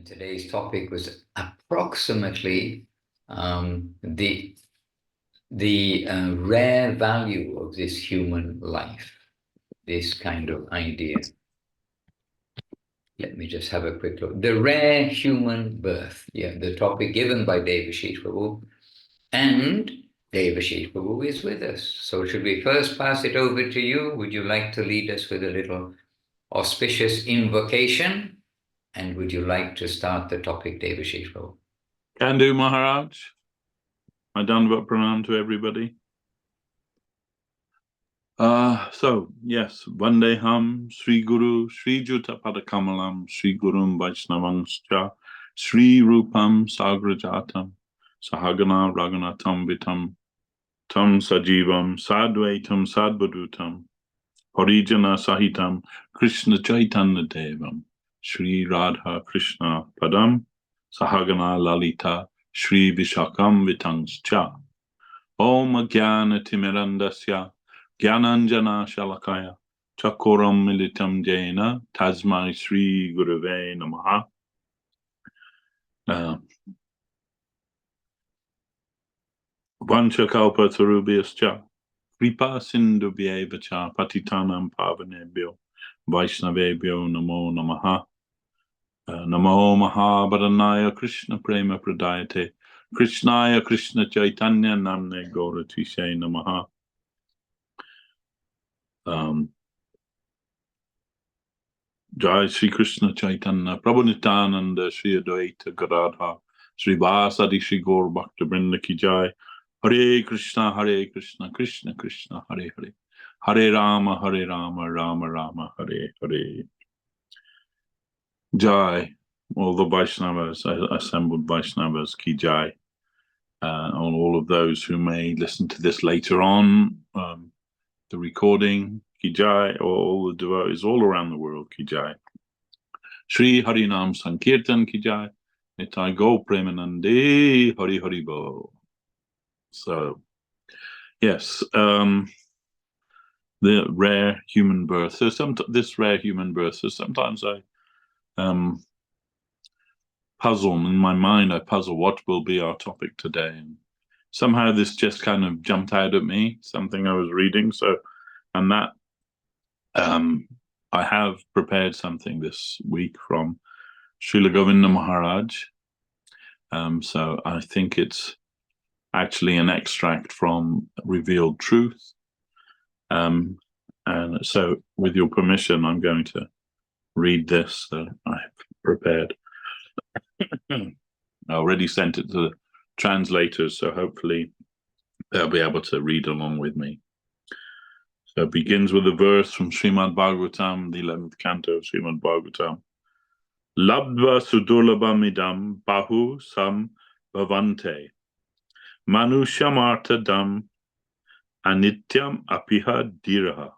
And today's topic was approximately the rare value of this human life, this kind of idea. Let me just have a quick look. The rare human birth. Yeah, the topic given by Devashis Prabhu. And Devashis Prabhu is with us. So should we first pass it over to you? Would you like to lead us with a little auspicious invocation? And would you like to start the topic, Devashis Prabhu? Can do, Maharaj. I Dandavat Pranam to everybody. Yes, Vandeham, Sri Guru, Sri Juta Padakamalam, Sri Gurum Vaishnavangscha, Sri Rupam Sagrajatam, Sahagana Raghunatam Vitam, Tam Sajivam, Sadvaitam Sadvadutam, Parijana Sahitam, Krishna Chaitanya Devam, Sri Radha Krishna Padam, Sahagana Lalita, Sri Vishakam Vitangscha, Om Jnana Timirandasya, Jnananjana Shalakaya, Chakoram Militam Jena, Tasmai Sri Gurave Namaha. Vanchakalpa Tarubhyascha, Kripa Sindhubhyevacha, Patitanam Pavanebhyo, Vaishnavebhyo Namo Namaha. Namo Mahabharanaya Krishna Prema Pradayate, Krishnaya Krishna Chaitanya Namne Gauratishe Namaha. Jai Sri Krishna Chaitanya Prabhu Nityananda Sri Advaita Gadadha Sri Vasadi Sri Gaur Bhakta Vrinda Ki Jai. Hare Krishna Krishna Krishna Hare Hare, Hare Rama Rama Rama Hare Hare. Jai, all the Vaishnavas, assembled Vaishnavas, Ki Jai, on all of those who may listen to this later on, the recording, Ki Jai, all the devotees all around the world, Ki Jai. Shri Harinam Sankirtan Ki Jai, Nitai Go Premanande, Hari Hari Bo. So, yes, the rare human birth. So this rare human birth. So sometimes I puzzle in my mind. I puzzle what will be our topic today, and somehow this just kind of jumped out at me. Something I was reading. So, and that I have prepared something this week from Srila Govinda Maharaj. So I think it's actually an extract from Revealed Truth. And so, with your permission, I'm going to read this that I've prepared. I already sent it to the translators, so hopefully they'll be able to read along with me. So it begins with a verse from Srimad Bhagavatam, the 11th canto of Srimad Bhagavatam. Labdva sudurlabhamidam bahu sam bhavante manushamartadam anityam apiha diraha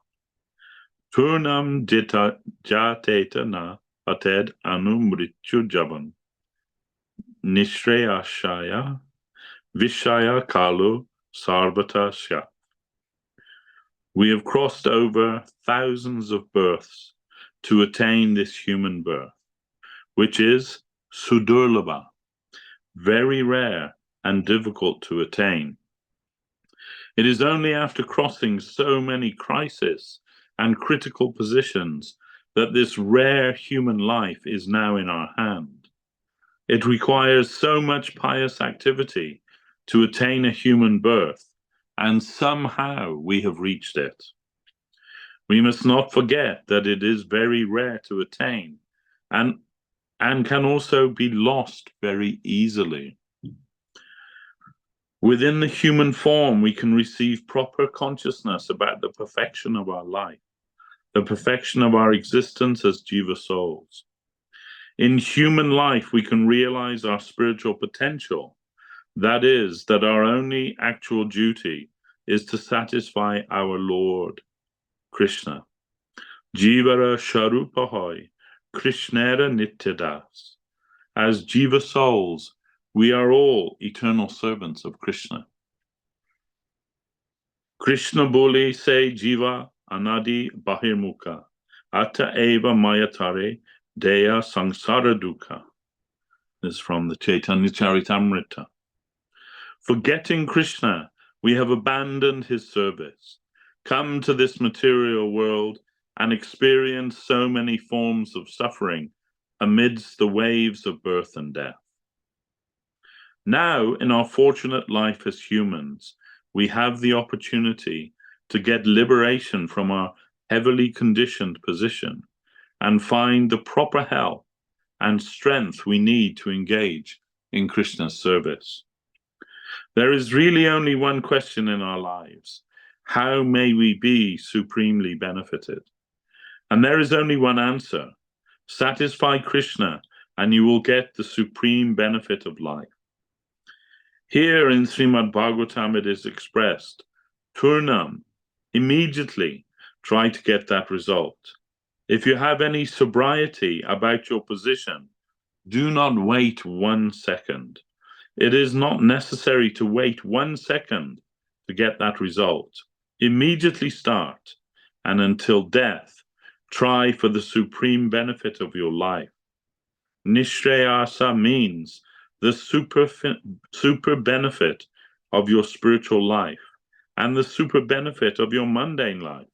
purnam jateta na pated anumrityu javan nishreyashaya vishaya kalu sarvata. We have crossed over thousands of births to attain this human birth, which is sudurlabha, very rare and difficult to attain. It is only after crossing so many crises and critical positions that this rare human life is now in our hand. It requires so much pious activity to attain a human birth, and somehow we have reached it. We must not forget that it is very rare to attain and can also be lost very easily. Within the human form, we can receive proper consciousness about the perfection of our life, the perfection of our existence as jiva souls. In human life, we can realize our spiritual potential. That is, that our only actual duty is to satisfy our Lord, Krishna. Jivara Sharupahoi, Krishnera Nityadas. As jiva souls, we are all eternal servants of Krishna. Krishna bole se jiva anadi bahirmukha, atta eva mayatare deya sangsara dukkha. This is from the Chaitanya Charitamrita. Forgetting Krishna, we have abandoned his service, come to this material world and experience so many forms of suffering amidst the waves of birth and death. Now, in our fortunate life as humans, we have the opportunity to get liberation from our heavily conditioned position and find the proper help and strength we need to engage in Krishna's service. There is really only one question in our lives: how may we be supremely benefited? And there is only one answer: satisfy Krishna, and you will get the supreme benefit of life. Here in Srimad Bhagavatam it is expressed, Turnam, immediately try to get that result. If you have any sobriety about your position, do not wait 1 second. It is not necessary to wait 1 second to get that result. Immediately start, and until death, try for the supreme benefit of your life. Nishreyasa means the super benefit of your spiritual life and the super benefit of your mundane life.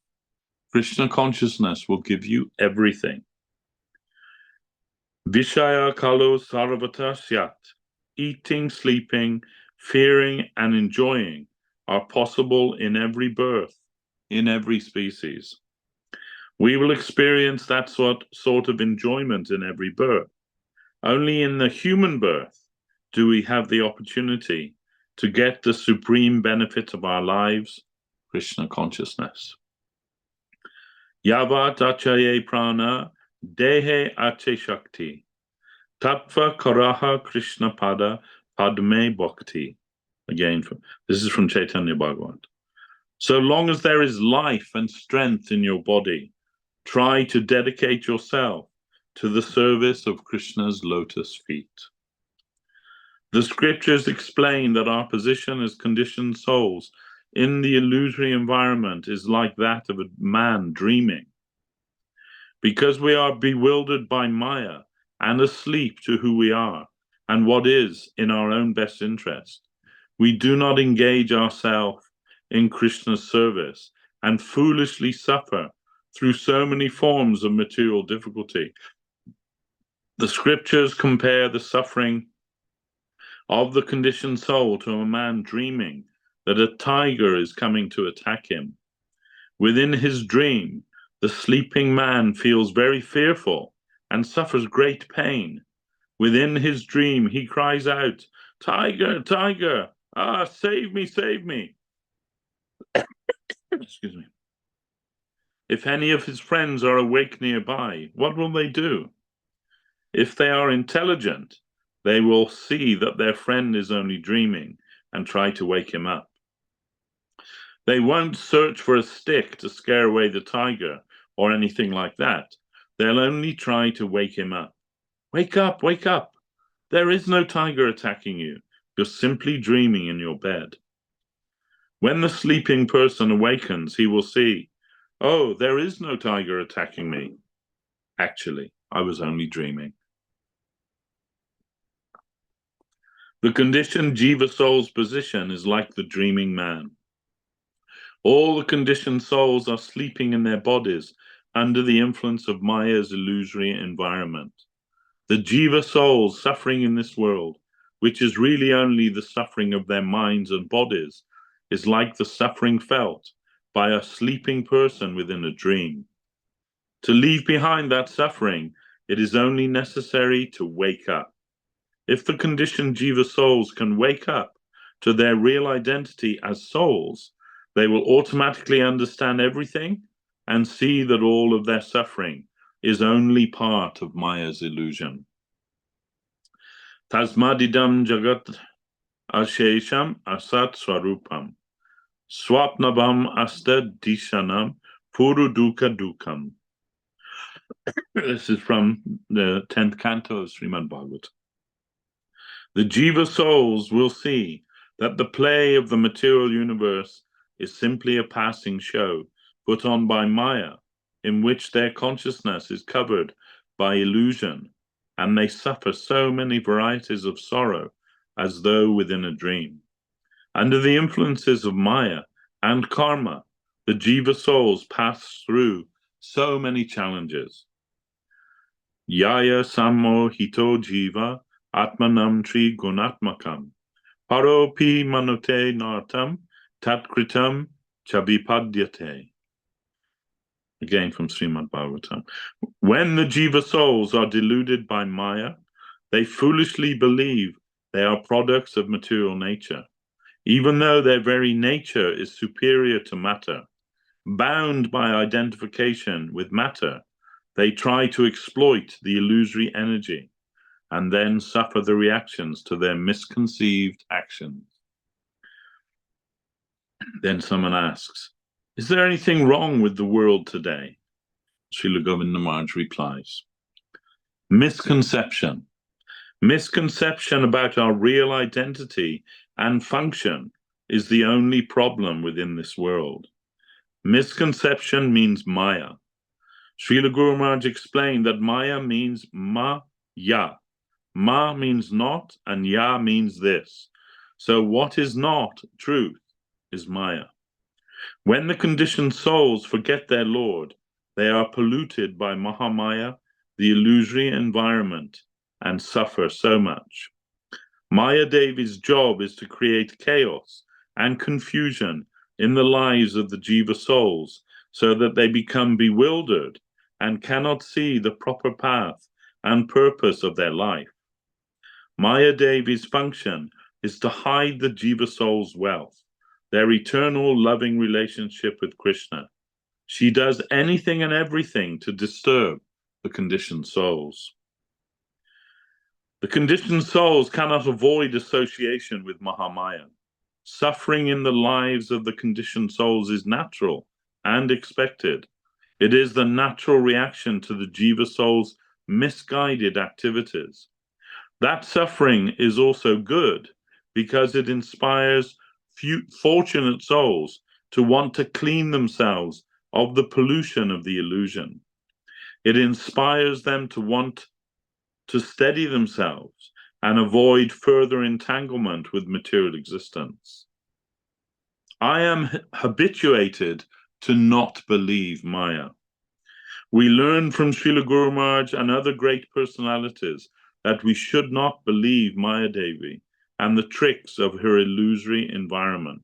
Krishna consciousness will give you everything. Vishaya kalo sarvata syat. Eating, sleeping, fearing, and enjoying are possible in every birth, in every species. We will experience that sort of enjoyment in every birth. Only in the human birth do we have the opportunity to get the supreme benefit of our lives, Krishna consciousness. Yavat achaye prana, dehe ache shakti. Tattva karaha Krishna pada padme bhakti. Again, this is from Chaitanya Bhagavat. So long as there is life and strength in your body, try to dedicate yourself to the service of Krishna's lotus feet. The scriptures explain that our position as conditioned souls in the illusory environment is like that of a man dreaming. Because we are bewildered by Maya and asleep to who we are and what is in our own best interest, we do not engage ourselves in Krishna's service and foolishly suffer through so many forms of material difficulty. The scriptures compare the suffering of the conditioned soul to a man dreaming that a tiger is coming to attack him. Within his dream, the sleeping man feels very fearful and suffers great pain. Within his dream, he cries out, "Tiger, tiger, save me, save me." Excuse me. If any of his friends are awake nearby, what will they do? If they are intelligent, they will see that their friend is only dreaming and try to wake him up. They won't search for a stick to scare away the tiger or anything like that. They'll only try to wake him up. Wake up, wake up. There is no tiger attacking you. You're simply dreaming in your bed. When the sleeping person awakens, he will see, oh, there is no tiger attacking me. Actually, I was only dreaming. The conditioned jiva soul's position is like the dreaming man. All the conditioned souls are sleeping in their bodies under the influence of Maya's illusory environment. The jiva souls suffering in this world, which is really only the suffering of their minds and bodies, is like the suffering felt by a sleeping person within a dream. To leave behind that suffering, it is only necessary to wake up. If the conditioned jiva souls can wake up to their real identity as souls, they will automatically understand everything and see that all of their suffering is only part of Maya's illusion. Tasmadidam jagat ashesham asat swarupam swapnabam asta dishanam puruduka dukam. This is from the 10th canto of Sriman Bhagavatam. The jiva souls will see that the play of the material universe is simply a passing show put on by Maya, in which their consciousness is covered by illusion, and they suffer so many varieties of sorrow as though within a dream. Under the influences of Maya and karma, the jiva souls pass through so many challenges. Yaya sammo hito jiva atmanam tri gunatmakam paropi manote nartam tatkritam chabipadyate. Again from Srimad Bhagavatam. When the jiva souls are deluded by Maya, they foolishly believe they are products of material nature, even though their very nature is superior to matter. Bound by identification with matter, they try to exploit the illusory energy and then suffer the reactions to their misconceived actions. Then someone asks, is there anything wrong with the world today? Srila Govinda Maharaj replies, misconception. Misconception about our real identity and function is the only problem within this world. Misconception means Maya. Srila Guru Maharaj explained that Maya means ma-ya. Ma means not, and ya means this. So what is not truth is Maya. When the conditioned souls forget their Lord, they are polluted by Mahamaya, the illusory environment, and suffer so much. Maya Devi's job is to create chaos and confusion in the lives of the jiva souls so that they become bewildered and cannot see the proper path and purpose of their life. Maya Devi's function is to hide the jiva soul's wealth, their eternal loving relationship with Krishna. She does anything and everything to disturb the conditioned souls. The conditioned souls cannot avoid association with Mahamaya. Suffering in the lives of the conditioned souls is natural and expected. It is the natural reaction to the jiva soul's misguided activities. That suffering is also good because it inspires fortunate souls to want to clean themselves of the pollution of the illusion. It inspires them to want to steady themselves and avoid further entanglement with material existence. I am habituated to not believe Maya. We learn from Srila Guru Maharaj and other great personalities that we should not believe Maya Devi and the tricks of her illusory environment.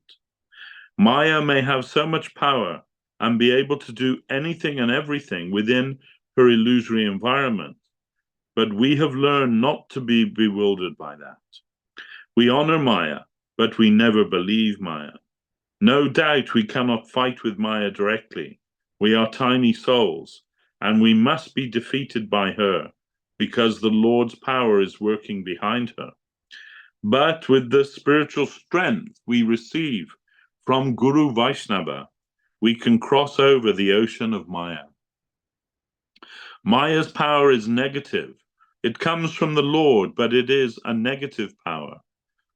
Maya may have so much power and be able to do anything and everything within her illusory environment, but we have learned not to be bewildered by that. We honor Maya, but we never believe Maya. No doubt we cannot fight with Maya directly. We are tiny souls, and we must be defeated by her, because the Lord's power is working behind her. But with the spiritual strength we receive from Guru Vaishnava, we can cross over the ocean of Maya. Maya's power is negative. It comes from the Lord, but it is a negative power.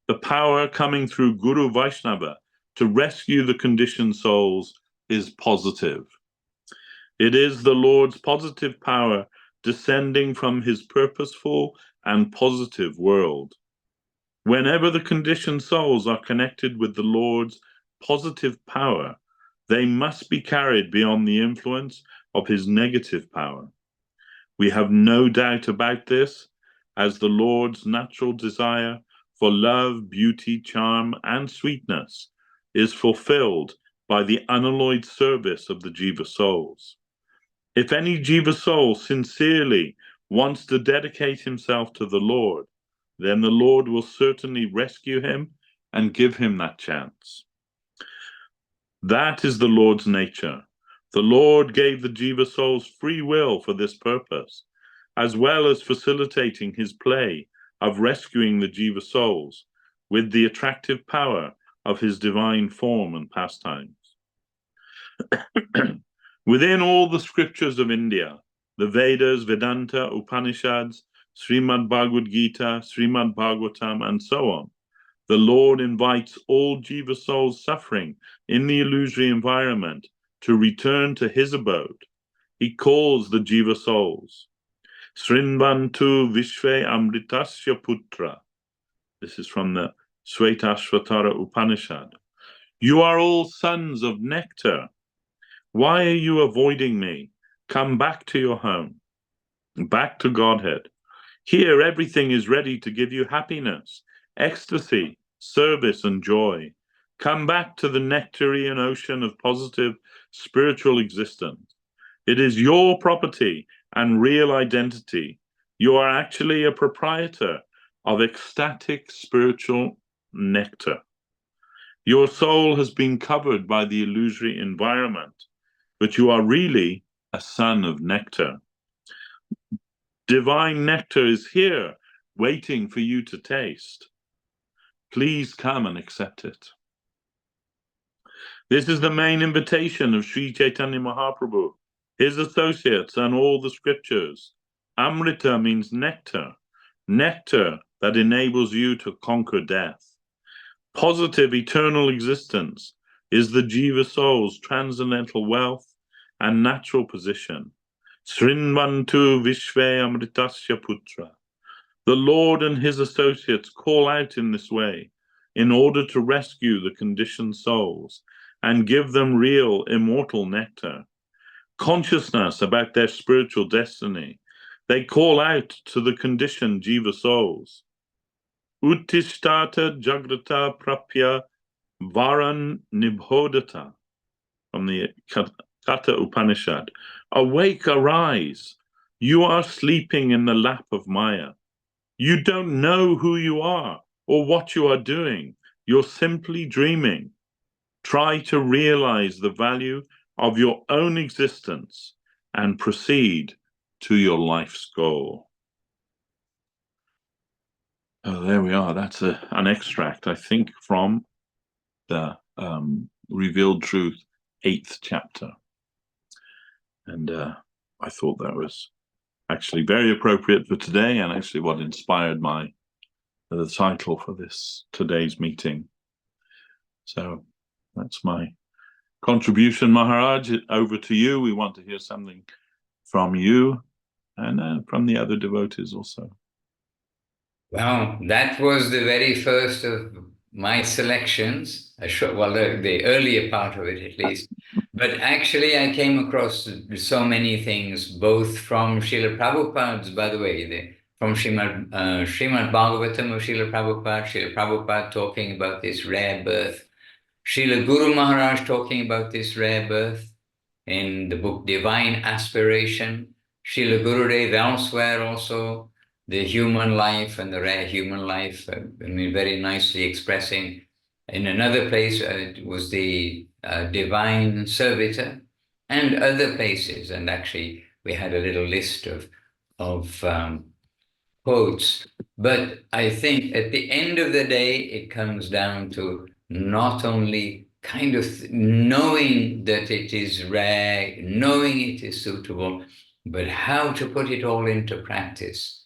The power coming through Guru Vaishnava to rescue the conditioned souls is positive. It is the Lord's positive power descending from his purposeful and positive world. Whenever the conditioned souls are connected with the Lord's positive power, they must be carried beyond the influence of his negative power. We have no doubt about this, as the Lord's natural desire for love, beauty, charm, and sweetness is fulfilled by the unalloyed service of the jiva souls. If any jiva soul sincerely wants to dedicate himself to the Lord, then the Lord will certainly rescue him and give him that chance. That is the Lord's nature. The Lord gave the jiva souls free will for this purpose, as well as facilitating his play of rescuing the jiva souls with the attractive power of his divine form and pastimes. Within all the scriptures of India, the Vedas, Vedanta, Upanishads, Srimad Bhagavad Gita, Srimad Bhagavatam, and so on, the Lord invites all jiva souls suffering in the illusory environment to return to his abode. He calls the jiva souls. Srinvantu Vishve Amritasya Putra. This is from the Shvetashvatara Upanishad. You are all sons of nectar. Why are you avoiding me? Come back to your home, back to Godhead. Here, everything is ready to give you happiness, ecstasy, service, and joy. Come back to the nectarian ocean of positive spiritual existence. It is your property and real identity. You are actually a proprietor of ecstatic spiritual nectar. Your soul has been covered by the illusory environment, but you are really a son of nectar. Divine nectar is here, waiting for you to taste. Please come and accept it. This is the main invitation of Sri Chaitanya Mahaprabhu, his associates, and all the scriptures. Amrita means nectar, nectar that enables you to conquer death. Positive eternal existence is the Jiva soul's transcendental wealth and natural position. Srinvantu Vishve Amritasya Putra. The Lord and his associates call out in this way in order to rescue the conditioned souls and give them real immortal nectar. Consciousness about their spiritual destiny. They call out to the conditioned Jiva souls. Uttishtata Jagrata Prapya Varan Nibhodata, from the Katha Upanishad. Awake, arise. You are sleeping in the lap of Maya. You don't know who you are or what you are doing. You're simply dreaming. Try to realize the value of your own existence and proceed to your life's goal. Oh, there we are. That's an extract, I think, from the Revealed Truth 8th chapter. And I thought that was actually very appropriate for today, and actually what inspired the title for today's meeting. So that's my contribution, Maharaj. Over to you. We want to hear something from you and from the other devotees also. Well, that was the very first of my selections, well, the earlier part of it at least. But actually, I came across so many things, both from Srila Prabhupada's, by the way, from Srimad Bhagavatam of Srila Prabhupada talking about this rare birth, Srila Guru Maharaj talking about this rare birth in the book Divine Aspiration, Srila Gurudev elsewhere also, the human life and the rare human life, very nicely expressing. In another place, it was the Divine Servitor and other places. And actually, we had a little list of quotes. But I think at the end of the day, it comes down to not only kind of knowing that it is rare, knowing it is suitable, but how to put it all into practice.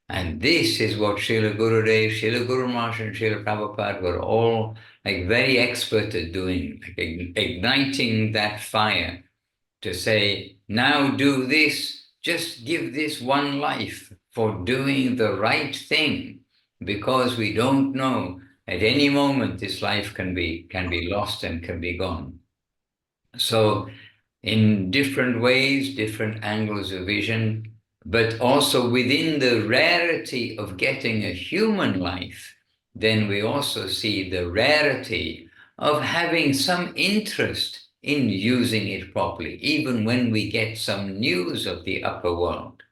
And this is what Srila Gurudev, Srila Guru Maharaj, and Srila Prabhupada were all like very expert at doing, like igniting that fire to say, now do this, just give this one life for doing the right thing, because we don't know at any moment this life can be lost and can be gone. So in different ways, different angles of vision, but also within the rarity of getting a human life, then we also see the rarity of having some interest in using it properly, even when we get some news of the upper world.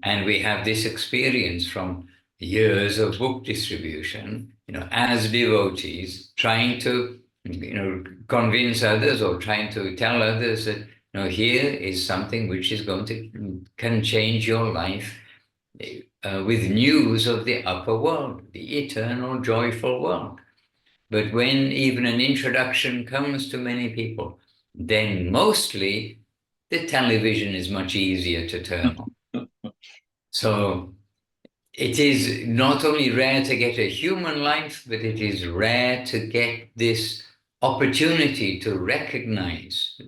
And we have this experience from years of book distribution, as devotees, trying to, convince others or trying to tell others that, here is something which is can change your life with news of the upper world, the eternal, joyful world. But when even an introduction comes to many people, then mostly the television is much easier to turn on. So it is not only rare to get a human life, but it is rare to get this opportunity to recognize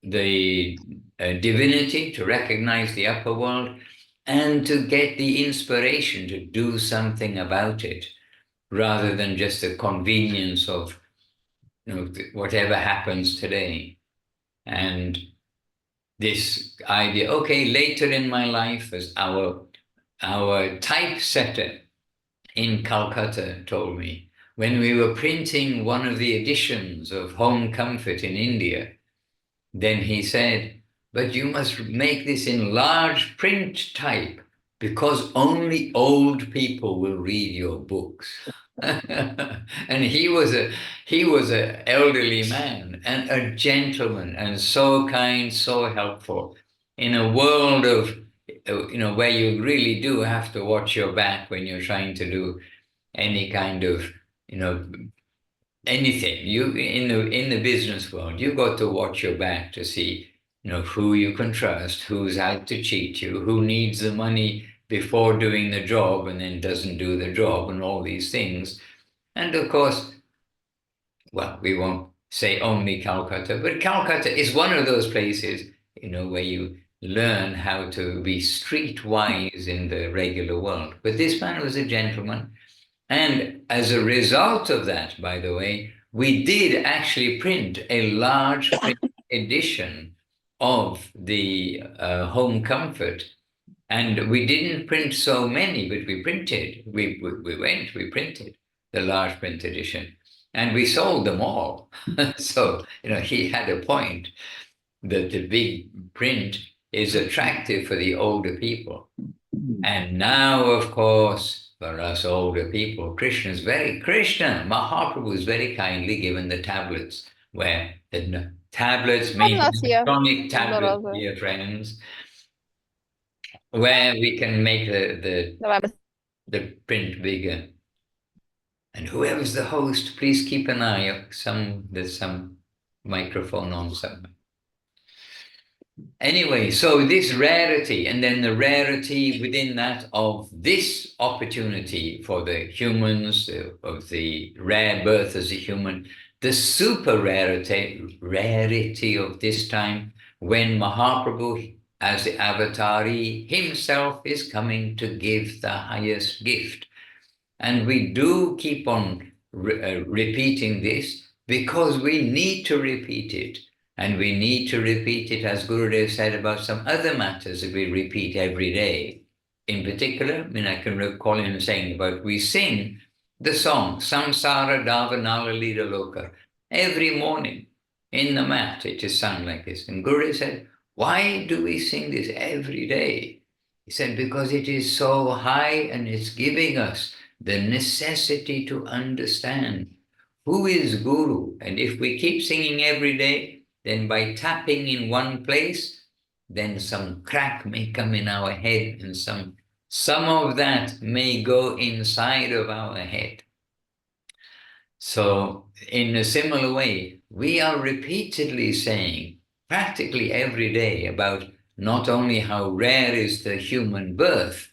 the divinity, to recognize the upper world, and to get the inspiration to do something about it, rather than just the convenience of, whatever happens today. And this idea, okay, later in my life, as our typesetter in Calcutta told me, when we were printing one of the editions of Home Comfort in India, then he said, but you must make this in large print type, because only old people will read your books. And he was a elderly man and a gentleman, and so kind, so helpful, in a world of, where you really do have to watch your back when you're trying to do any kind of, you know anything. You, in the business world, you've got to watch your back to see, who you can trust, who's out to cheat you, who needs the money before doing the job and then doesn't do the job, and all these things. And of course, well, we won't say only Calcutta, but Calcutta is one of those places, where you learn how to be streetwise in the regular world. But this man was a gentleman. And as a result of that, by the way, we did actually print a large print edition of the Home Comfort. And we didn't print so many, but we printed. We printed the large print edition. And we sold them all. So, he had a point that the big print is attractive for the older people. And now, of course, for us older people, Krishna, Mahaprabhu is very kindly given the tablets, where the tablets, mean electronic tablets, dear friends, where we can make the print bigger. And whoever's the host, please keep an eye. There's some microphone on somewhere. Anyway, so this rarity, and then the rarity within that of this opportunity for the humans, of the rare birth as a human, the super rarity of this time, when Mahaprabhu, as the avatari himself, is coming to give the highest gift. And we do keep on repeating this, because we need to repeat it. And we need to repeat it, as Gurudev said, about some other matters that we repeat every day. In particular, I can recall him saying about, we sing the song, Samsara Davanala Lida Loka, every morning in the mat. It is sung like this. And Gurudev said, why do we sing this every day? He said, because it is so high, and it's giving us the necessity to understand who is Guru. And if we keep singing every day, then by tapping in one place, then some crack may come in our head, and some of that may go inside of our head. So in a similar way, we are repeatedly saying, practically every day, about not only how rare is the human birth,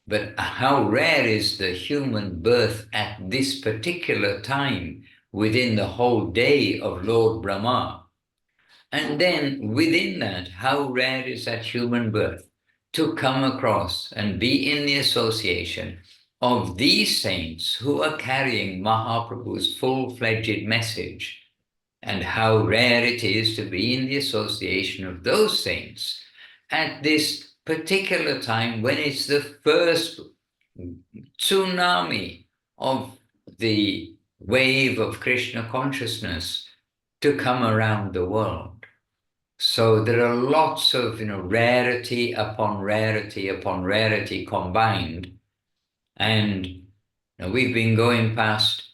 but how rare is the human birth at this particular time within the whole day of Lord Brahma. And then within that, how rare is that human birth to come across and be in the association of these saints who are carrying Mahaprabhu's full-fledged message, and how rare it is to be in the association of those saints at this particular time, when it's the first tsunami of the wave of Krishna consciousness to come around the world. So there are lots of, rarity upon rarity upon rarity combined. And we've been going past,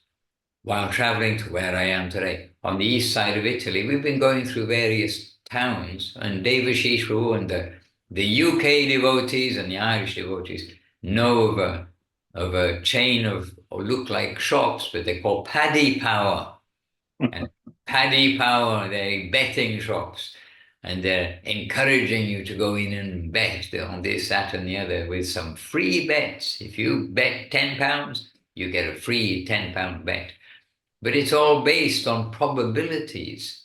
while traveling to where I am today, on the east side of Italy, we've been going through various towns, and Devashis and the UK devotees and the Irish devotees know of a chain of, look like shops, but they're called Paddy Power. And Paddy Power, they're betting shops. And they're encouraging you to go in and bet on this, that, and the other, with some free bets. If you bet £10, you get a free £10 bet. But it's all based on probabilities.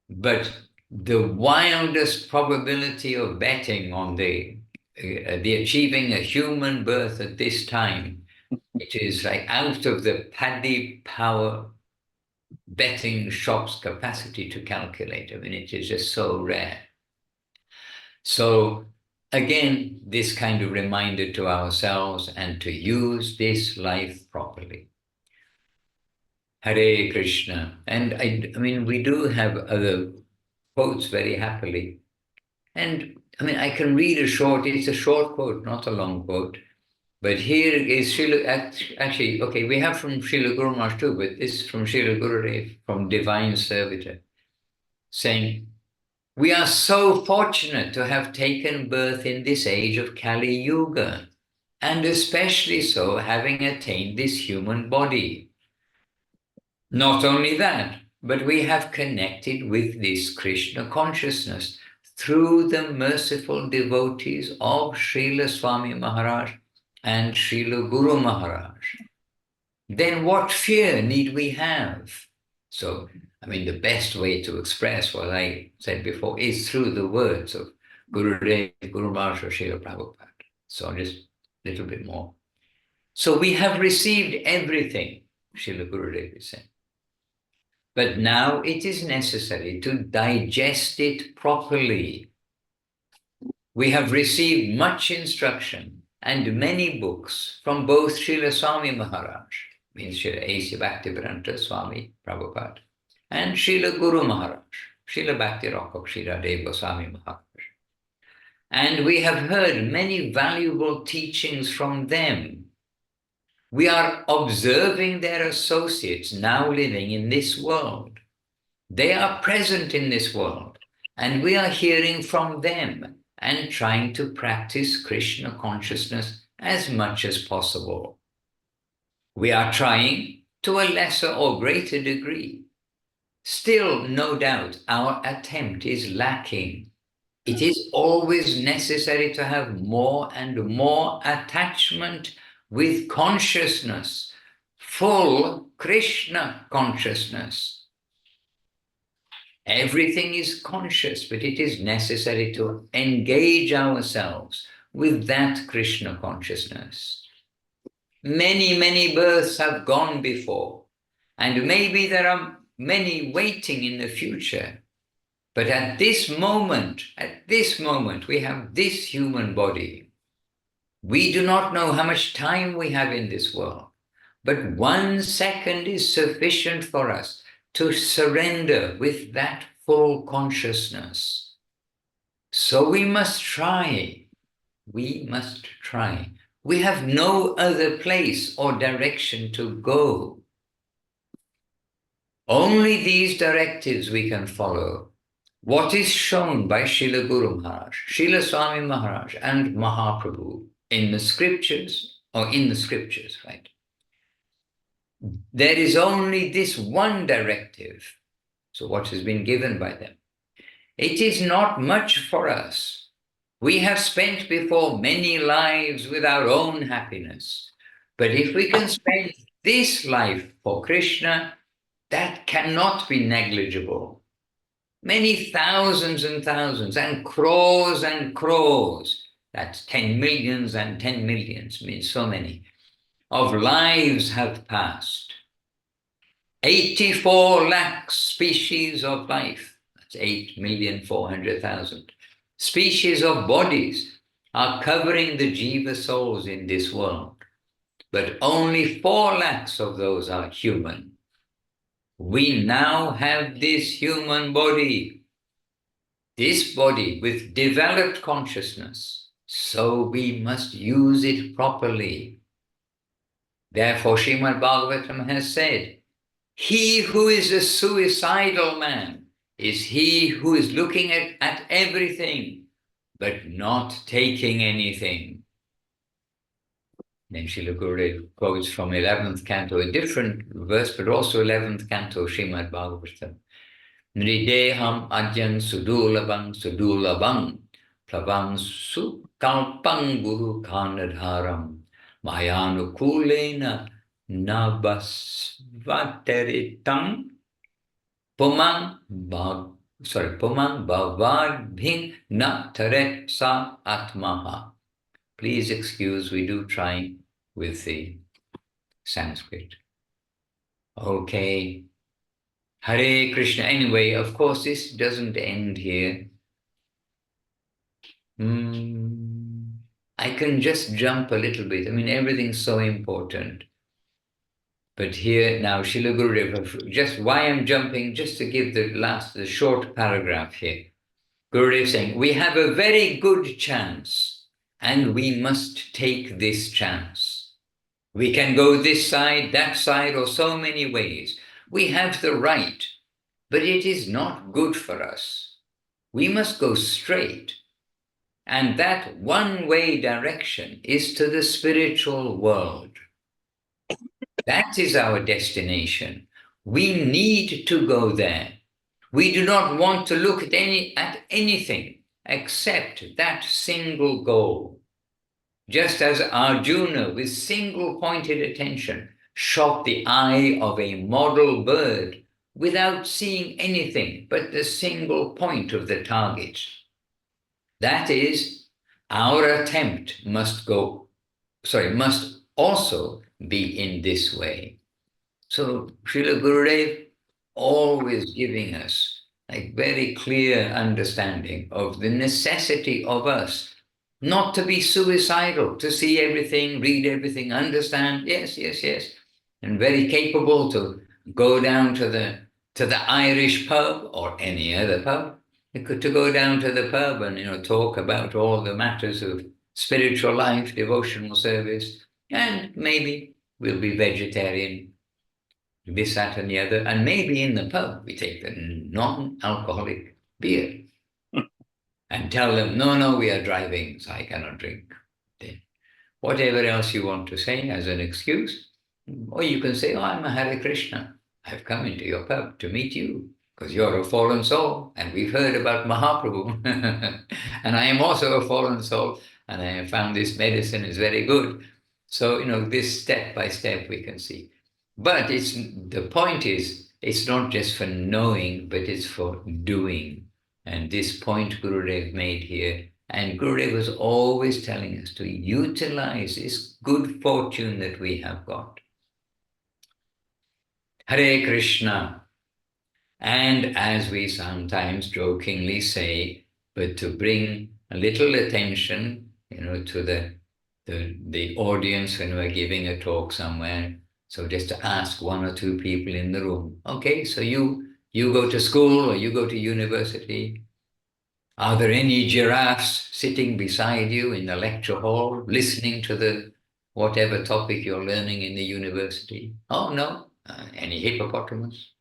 But the wildest probability of betting on the the achieving a human birth at this time, it is like out of the paddy power betting shop's capacity to calculate. I mean, it is just so rare. So again, this kind of reminder to ourselves and to use this life properly. Hare Krishna. And I mean, we do have other quotes very happily. And I mean, I can read it's a short quote, not a long quote. But here is Srila, actually, okay, we have from Srila Guru Maharaj too, but this is from Srila Gurudev, from Divine Servitor, saying, we are so fortunate to have taken birth in this age of Kali Yuga, and especially so having attained this human body. Not only that, but we have connected with this Krishna consciousness through the merciful devotees of Srila Swami Maharaj and Srila Guru Maharaj. Then what fear need we have? So, I mean, the best way to express what I said before is through the words of Gurudev, Guru Maharaj, or Srila Prabhupada. So just a little bit more. So we have received everything, Srila Gurudev is saying. But now it is necessary to digest it properly. We have received much instruction and many books from both Srila Swami Maharaj, means Srila A.C. Bhaktivedanta Swami Prabhupada, and Srila Guru Maharaj, Srila Bhakti Rock of Srila Deva Swami Maharaj. And we have heard many valuable teachings from them. We are observing their associates now living in this world. They are present in this world, and we are hearing from them and trying to practice Krishna consciousness as much as possible. We are trying to a lesser or greater degree. Still, no doubt, our attempt is lacking. It is always necessary to have more and more attachment with consciousness, full Krishna consciousness. Everything is conscious, but it is necessary to engage ourselves with that Krishna consciousness. Many, many births have gone before, and maybe there are many waiting in the future. But at this moment, we have this human body. We do not know how much time we have in this world, but 1 second is sufficient for us to surrender with that full consciousness. So we must try. We must try. We have no other place or direction to go. Only these directives we can follow. What is shown by Srila Guru Maharaj, Srila Swami Maharaj, and Mahaprabhu in the scriptures, right? There is only this one directive. So what has been given by them? It is not much for us. We have spent before many lives with our own happiness. But if we can spend this life for Krishna, that cannot be negligible. Many thousands and thousands and crores, that's 10 millions and 10 millions, means so many, of lives have passed. 84 lakh species of life, that's 8,400,000 species of bodies are covering the jiva souls in this world. But only 4 lakhs of those are human. We now have this human body, this body with developed consciousness, so we must use it properly. Therefore, Srimad Bhagavatam has said, he who is a suicidal man is he who is looking at everything, but not taking anything. Then Srila Gurudev quotes from 11th canto, a different verse, but also 11th canto, Srimad Bhagavatam. Nrideham ajyan sudulabang, plavang sukalpang guru kanadharam, mayanukulena nabasvateritam, pumang bhavadbhin na taret sa atmaha. Please excuse, we do try with the Sanskrit. Okay. Hare Krishna. Anyway, of course, this doesn't end here. I can just jump a little bit. I mean, everything's so important. But here now, Srila Gurudev, just why I'm jumping, just to give the short paragraph here. Gurudev saying, we have a very good chance and we must take this chance. We can go this side, that side, or so many ways. We have the right, but it is not good for us. We must go straight. And that one-way direction is to the spiritual world. That is our destination. We need to go there. We do not want to look at anything except that single goal. Just as Arjuna, with single-pointed attention, shot the eye of a model bird without seeing anything but the single point of the target. That is, our attempt must also be in this way. So Srila Gurudev always giving us a very clear understanding of the necessity of us not to be suicidal, to see everything, read everything, understand, yes, and very capable to go down to the Irish pub or any other pub, to go down to the pub and talk about all the matters of spiritual life, devotional service, and maybe we'll be vegetarian, this, that, and the other, and maybe in the pub we take the non-alcoholic beer and tell them, no, we are driving, so I cannot drink. Then whatever else you want to say as an excuse, or you can say, I'm a Hare Krishna. I've come into your pub to meet you because you're a fallen soul, and we've heard about Mahaprabhu. And I am also a fallen soul, and I have found this medicine is very good. So, this step by step we can see. But the point is, it's not just for knowing, but it's for doing. And this point Gurudev made here, and Gurudev was always telling us to utilize this good fortune that we have got. Hare Krishna. And as we sometimes jokingly say, but to bring a little attention, to the audience when we're giving a talk somewhere. So just to ask one or two people in the room, okay, so you go to school or you go to university. Are there any giraffes sitting beside you in the lecture hall, listening to whatever topic you're learning in the university? Oh, no. Any hippopotamus?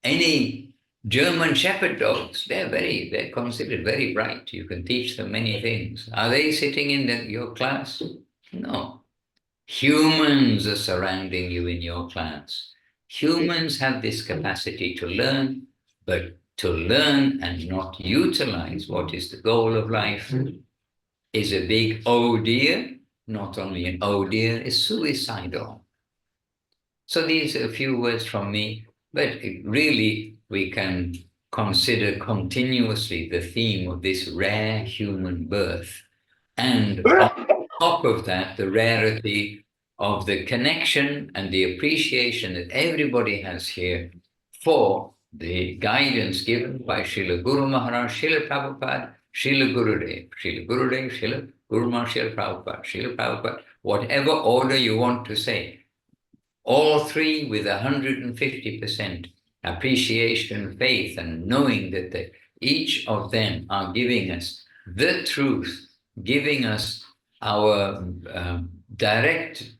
Any German shepherd dogs? They're considered very bright. You can teach them many things. Are they sitting in your class? No. Humans are surrounding you in your class. Humans have this capacity to learn, but to learn and not utilize what is the goal of life is a big oh dear. Not only an oh dear, it's suicidal. So these are a few words from me, but really we can consider continuously the theme of this rare human birth. And on top of that, the rarity of the connection and the appreciation that everybody has here for the guidance given by Srila Guru Maharaj, Srila Prabhupada, Srila Gurudev, Srila Gurudev, Srila Guru Maharaj, Srila Prabhupada, Srila Prabhupada, whatever order you want to say. All three with 150% appreciation, faith, and knowing that each of them are giving us the truth, giving us our direct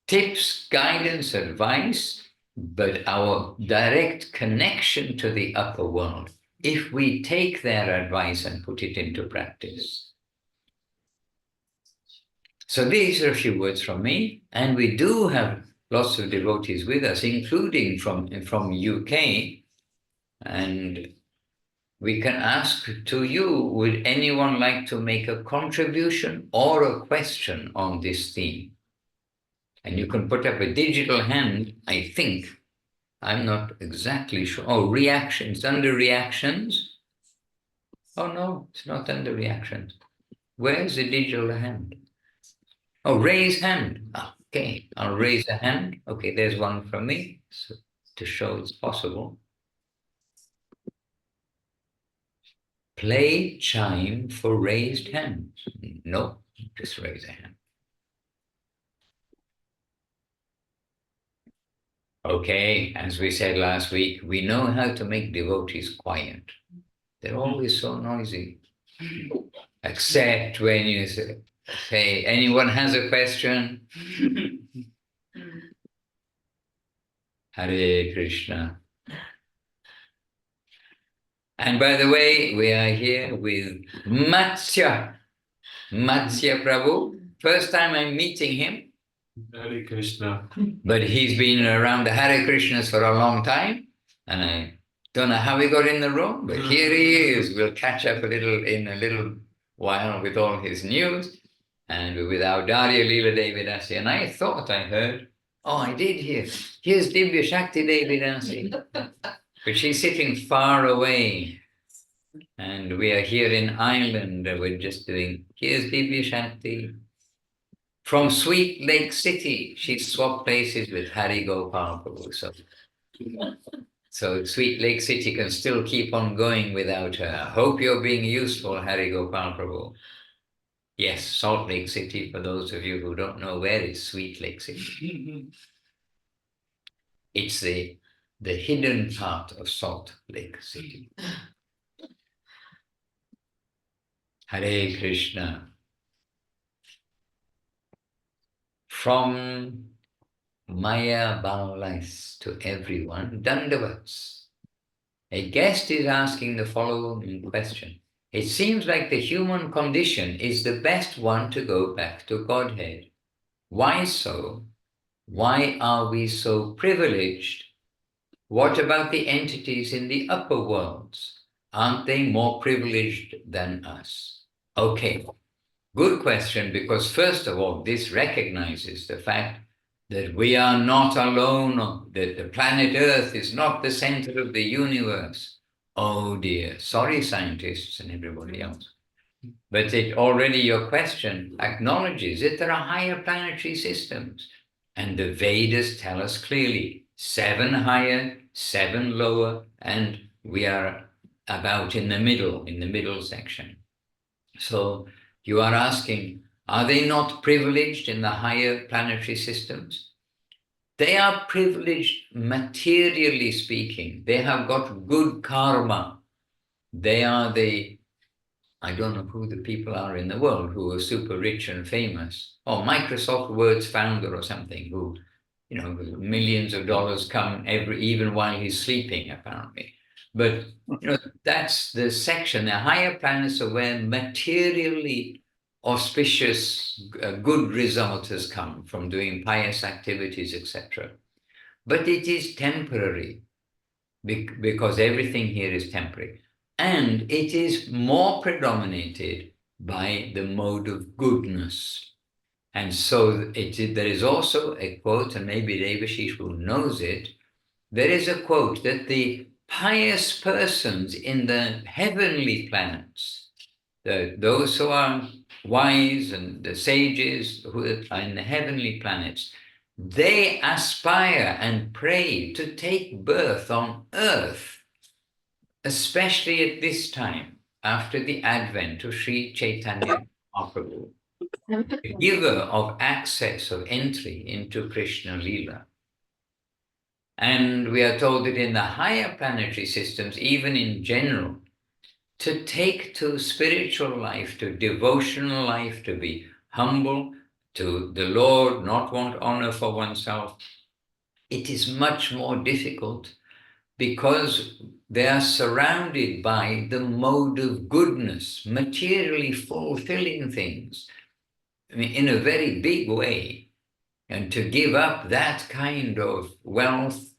tips, guidance, advice, but our direct connection to the upper world, if we take their advice and put it into practice. So these are a few words from me, and we do have lots of devotees with us, including from UK, and we can ask to you, would anyone like to make a contribution or a question on this theme? And you can put up a digital hand, I think. I'm not exactly sure. Oh, reactions, under reactions. Oh, no, it's not under reactions. Where's the digital hand? Oh, raise hand. Okay, I'll raise a hand. Okay, there's one from me, so to show it's possible. Play chime for raised hands. No, just raise a hand. Okay, as we said last week, we know how to make devotees quiet. They're always so noisy. Except when you say, anyone has a question? Hare Krishna. And by the way, we are here with Matsya Prabhu. First time I'm meeting him. Hare Krishna. But he's been around the Hare Krishnas for a long time. And I don't know how he got in the room, but here he is. We'll catch up in a little while with all his news and with our Darya Leela Devidasi. And I thought I heard, oh, I did hear, here's Divya Shakti Devidasi. But she's sitting far away. And we are here in Ireland. We're just doing, here's Divya Shakti. From Sweet Lake City, she swapped places with Hari Gopal Prabhu. So Sweet Lake City can still keep on going without her. Hope you're being useful, Hari Gopal Prabhu. Yes, Salt Lake City, for those of you who don't know, where is Sweet Lake City? It's the hidden part of Salt Lake City. Hare Krishna. From Maya Baulais to everyone, Dandavats. A guest is asking the following question. It seems like the human condition is the best one to go back to Godhead. Why so? Why are we so privileged? What about the entities in the upper worlds? Aren't they more privileged than us? Okay, good question, because first of all, this recognizes the fact that we are not alone, that the planet Earth is not the center of the universe. Oh dear, sorry scientists and everybody else. But already your question acknowledges that there are higher planetary systems. And the Vedas tell us clearly, 7 higher, 7 lower, and we are about in the middle section. So you are asking, are they not privileged in the higher planetary systems? They are privileged materially speaking. They have got good karma. They are I don't know who the people are in the world who are super rich and famous. Or Microsoft Word's founder or something who, millions of dollars come even while he's sleeping, apparently. But, that's the section. The higher planets are where materially auspicious, good result has come from doing pious activities, etc. But it is temporary because everything here is temporary. And it is more predominated by the mode of goodness. And so there is also a quote, and maybe Devashis who knows it, there is a quote that the pious persons in the heavenly planets, those who are wise and the sages who are in the heavenly planets, they aspire and pray to take birth on earth, especially at this time, after the advent of Sri Chaitanya Mahaprabhu, the giver of access, of entry into Krishna Lila. And we are told that in the higher planetary systems, even in general, to take to spiritual life, to devotional life, to be humble to the Lord, not want honor for oneself, it is much more difficult because they are surrounded by the mode of goodness, materially fulfilling things, in a very big way. And to give up that kind of wealth,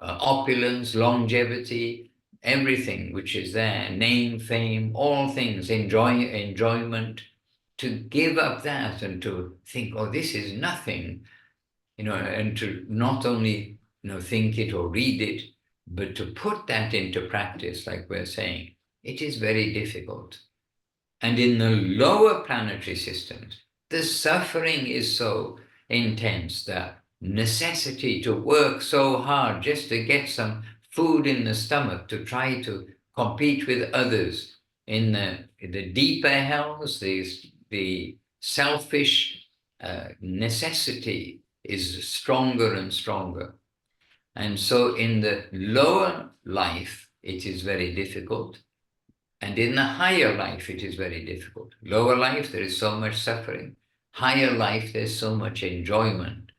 opulence, longevity, everything which is there, name, fame, all things, enjoyment, to give up that and to think, oh, this is nothing, and to not only, think it or read it, but to put that into practice, like we're saying, it is very difficult. And in the lower planetary systems, the suffering is so intense, the necessity to work so hard just to get some food in the stomach, to try to compete with others. In the deeper hells, the selfish necessity is stronger and stronger. And so in the lower life, it is very difficult. And in the higher life, it is very difficult. Lower life, there is so much suffering. Higher life, there's so much enjoyment.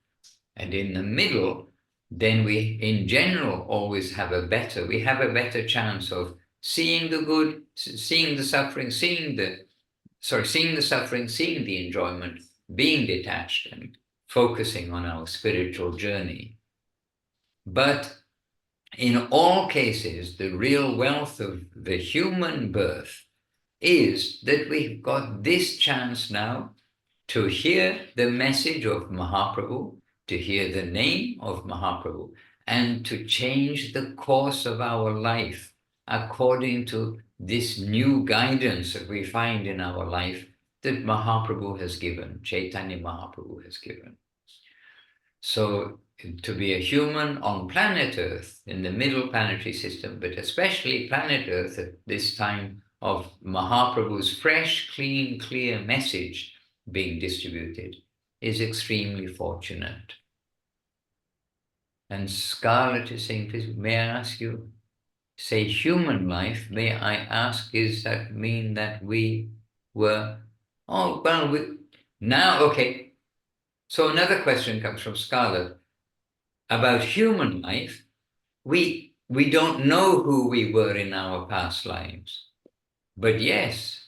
And in the middle, then we, in general, always have a better chance of seeing the good, seeing the suffering, seeing the suffering, seeing the enjoyment, being detached and focusing on our spiritual journey. But in all cases, the real wealth of the human birth is that we've got this chance now to hear the message of Mahaprabhu, to hear the name of Mahaprabhu, and to change the course of our life according to this new guidance that we find in our life that Mahaprabhu has given, Chaitanya Mahaprabhu has given. So to be a human on planet Earth, in the middle planetary system, but especially planet Earth at this time of Mahaprabhu's fresh, clean, clear message being distributed, is extremely fortunate. And Scarlett is saying, please, may I ask you, say human life, may I ask, does that mean that we were, oh, well, now, okay. So another question comes from Scarlett. About human life, we don't know who we were in our past lives. But yes,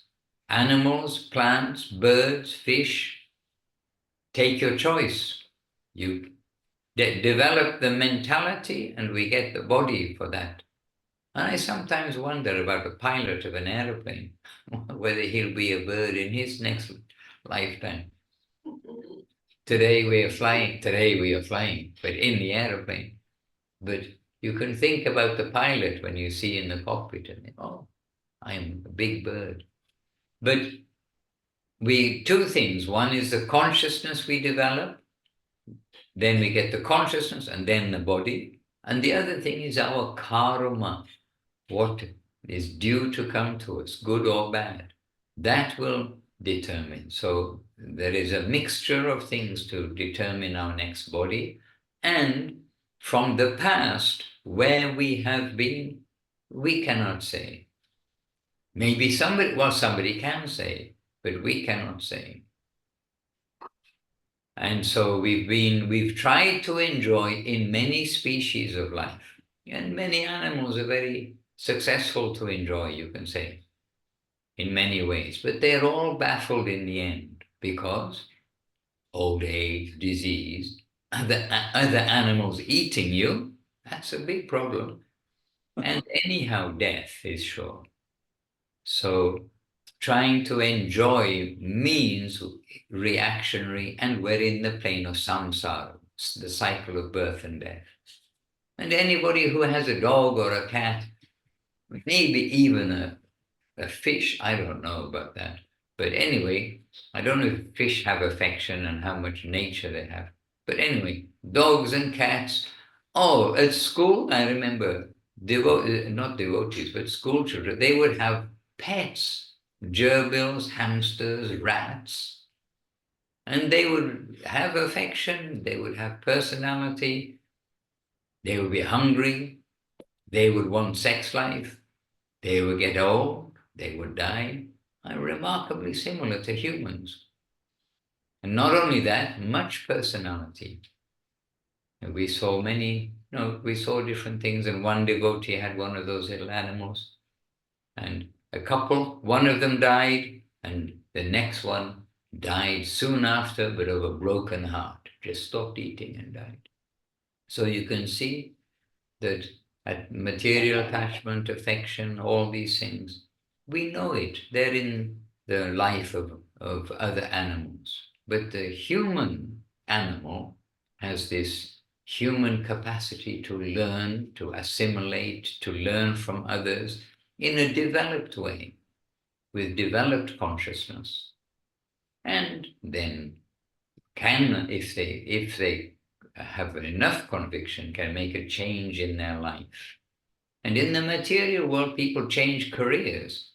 animals, plants, birds, fish, take your choice. You develop the mentality and we get the body for that. And I sometimes wonder about a pilot of an airplane, whether he'll be a bird in his next lifetime. Today we are flying, but in the airplane. But you can think about the pilot when you see in the cockpit and think, oh, I'm a big bird. But two things. One is the consciousness we develop, then we get the consciousness and then the body. And the other thing is our karma, what is due to come to us, good or bad. That will determine. So there is a mixture of things to determine our next body. And from the past, where we have been, we cannot say. Maybe somebody can say, but we cannot say. And so we've tried to enjoy in many species of life, and many animals are very successful to enjoy, you can say, in many ways, but they're all baffled in the end because old age, disease, other animals eating you, that's a big problem. And anyhow, death is sure. So trying to enjoy means reactionary, and we're in the plane of samsara, the cycle of birth and death. And anybody who has a dog or a cat, maybe even a fish, I don't know about that. But anyway, I don't know if fish have affection and how much nature they have. But anyway, dogs and cats. Oh, at school, I remember, not devotees, but school children, they would have pets, gerbils, hamsters, rats. And they would have affection, they would have personality, they would be hungry, they would want sex life, they would get old, they would die, are remarkably similar to humans. And not only that, much personality. And we saw we saw different things, and one devotee had one of those little animals, and a couple, one of them died, and the next one died soon after, but of a broken heart, just stopped eating and died. So you can see that material attachment, affection, all these things, we know it. They're in the life of other animals. But the human animal has this human capacity to learn, to assimilate, to learn from others in a developed way. with developed consciousness, and then can, if they have enough conviction, can make a change in their life. And in the material world, people change careers.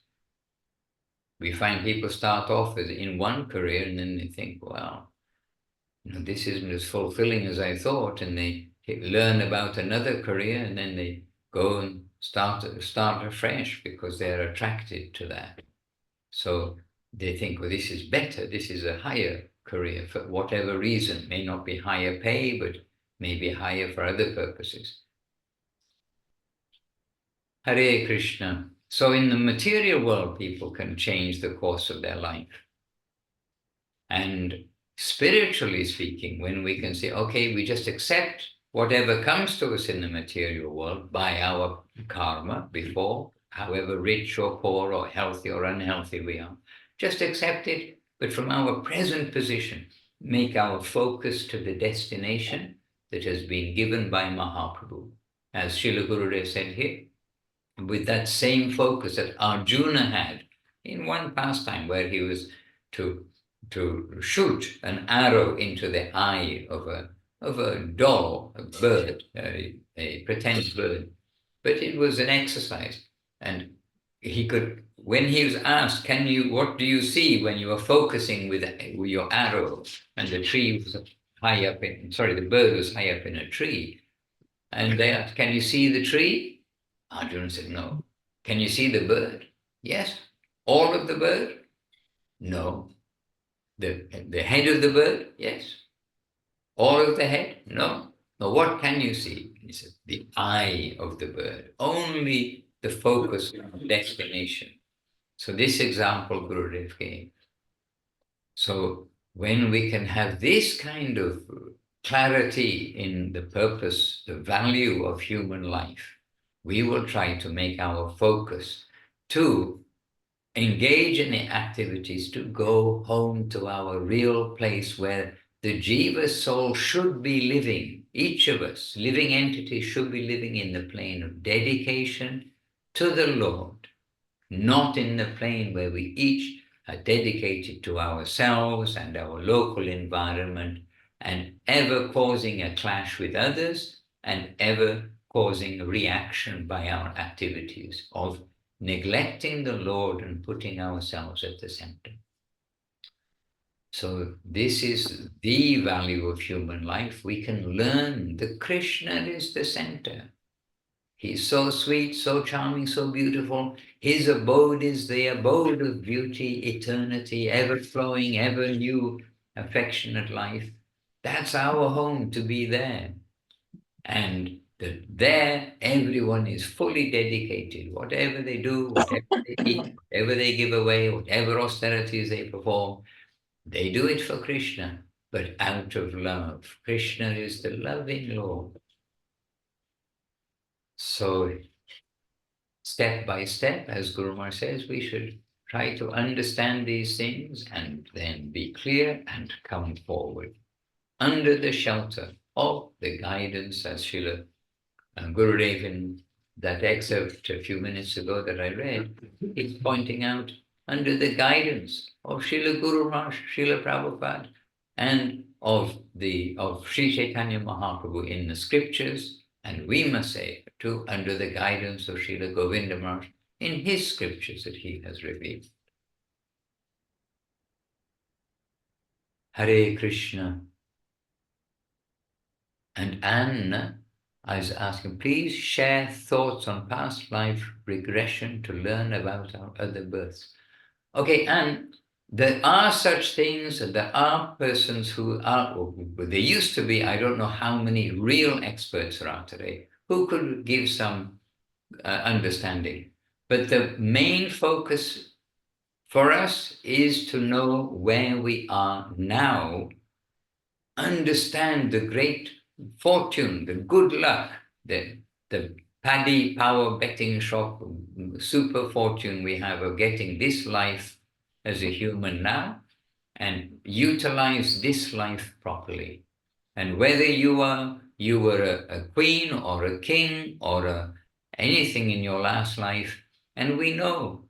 We find people start off in one career and then they think, well, this isn't as fulfilling as I thought, and they learn about another career and then they go and start afresh because they're attracted to that. So they think, well, this is better, this is a higher career for whatever reason. May not be higher pay, but maybe higher for other purposes. Hare Krishna. So in the material world, people can change the course of their life. And spiritually speaking, when we can say, okay, we just accept whatever comes to us in the material world by our karma before, however rich or poor or healthy or unhealthy we are, just accept it, but from our present position, make our focus to the destination that has been given by Mahaprabhu. As Srila Gurudev said here, with that same focus that Arjuna had in one pastime where he was to shoot an arrow into the eye of a doll, a bird, a pretend bird. But it was an exercise. And he could, when he was asked, what do you see when you are focusing with your arrow? And the tree was the bird was high up in a tree. And they asked, can you see the tree? Arjuna said, no. Can you see the bird? Yes. All of the bird? No. The head of the bird? Yes. All of the head? No. Now what can you see? He said, the eye of the bird. Only the focus on destination. So this example Gurudev gave. So when we can have this kind of clarity in the purpose, the value of human life, we will try to make our focus to engage in the activities to go home to our real place where the jiva soul should be living. Each of us, living entities, should be living in the plane of dedication to the Lord, not in the plane where we each are dedicated to ourselves and our local environment and ever causing a clash with others and ever causing a reaction by our activities of neglecting the Lord and putting ourselves at the center. So this is the value of human life. We can learn that Krishna is the center. He's so sweet, so charming, so beautiful. His abode is the abode of beauty, eternity, ever-flowing, ever-new, affectionate life. That's our home, to be there. And there, everyone is fully dedicated. Whatever they do, whatever they eat, whatever they give away, whatever austerities they perform, they do it for Krishna, but out of love. Krishna is the loving Lord. So, step by step, as Guru Maharaj says, we should try to understand these things and then be clear and come forward under the shelter of the guidance, as Srila Gurudev in that excerpt a few minutes ago that I read, is pointing out under the guidance of Srila Guru Maharaj, Srila Prabhupada, and of Sri Chaitanya Mahaprabhu in the scriptures, and we must say too, under the guidance of Srila Govinda Maharaj in his scriptures that he has revealed. Hare Krishna. And Anna, I was asking, please share thoughts on past life regression to learn about our other births. Okay, and there are such things, and there are persons who are, or there used to be, I don't know how many real experts there are today, who could give some understanding. But the main focus for us is to know where we are now, understand the great fortune, the good luck, the paddy power betting shop super fortune we have of getting this life as a human now and utilize this life properly. And whether you were a queen or a king or anything in your last life, and we know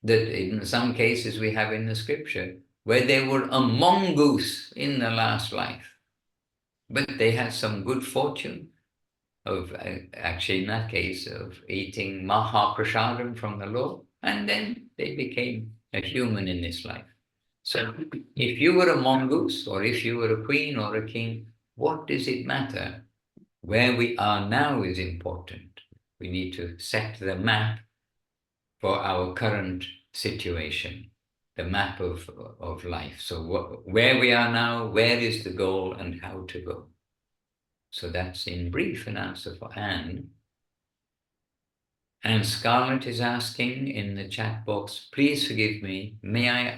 that in some cases we have in the scripture, where they were a mongoose in the last life. But they had some good fortune of, actually in that case, of eating Mahaprasadam from the Lord, and then they became a human in this life. So if you were a mongoose, or if you were a queen or a king, what does it matter? Where we are now is important. We need to set the map for our current situation, the map of life. So where we are now, where is the goal, and how to go. So that's in brief an answer for Anne. And Scarlett is asking in the chat box, please forgive me, may I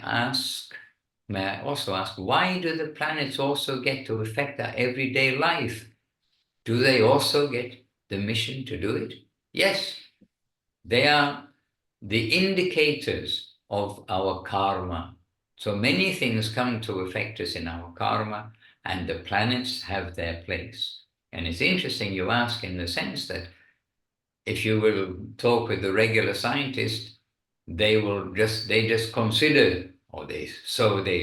also ask, why do the planets also get to affect our everyday life? Do they also get the mission to do it? Yes, they are the indicators of our karma. So many things come to affect us in our karma, and the planets have their place. And it's interesting you ask, in the sense that if you will talk with the regular scientist, they just consider, or they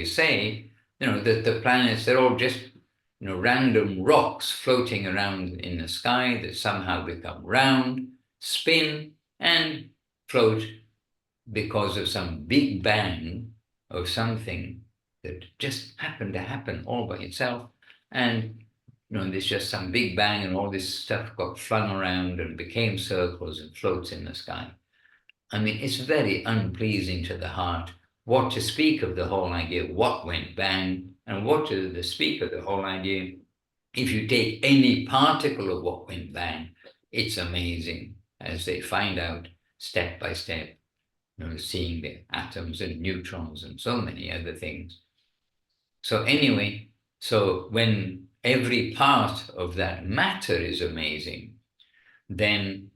say, that the planets, they're all just random rocks floating around in the sky that somehow become round, spin, and float because of some big bang of something that just happened to happen all by itself. And there's just some big bang and all this stuff got flung around and became circles and floats in the sky. I mean, it's very unpleasing to the heart. What to speak of the whole idea, what went bang, and what to speak of the whole idea. If you take any particle of what went bang, it's amazing, as they find out step by step, seeing the atoms and neutrons and so many other things. So anyway, so when every part of that matter is amazing, then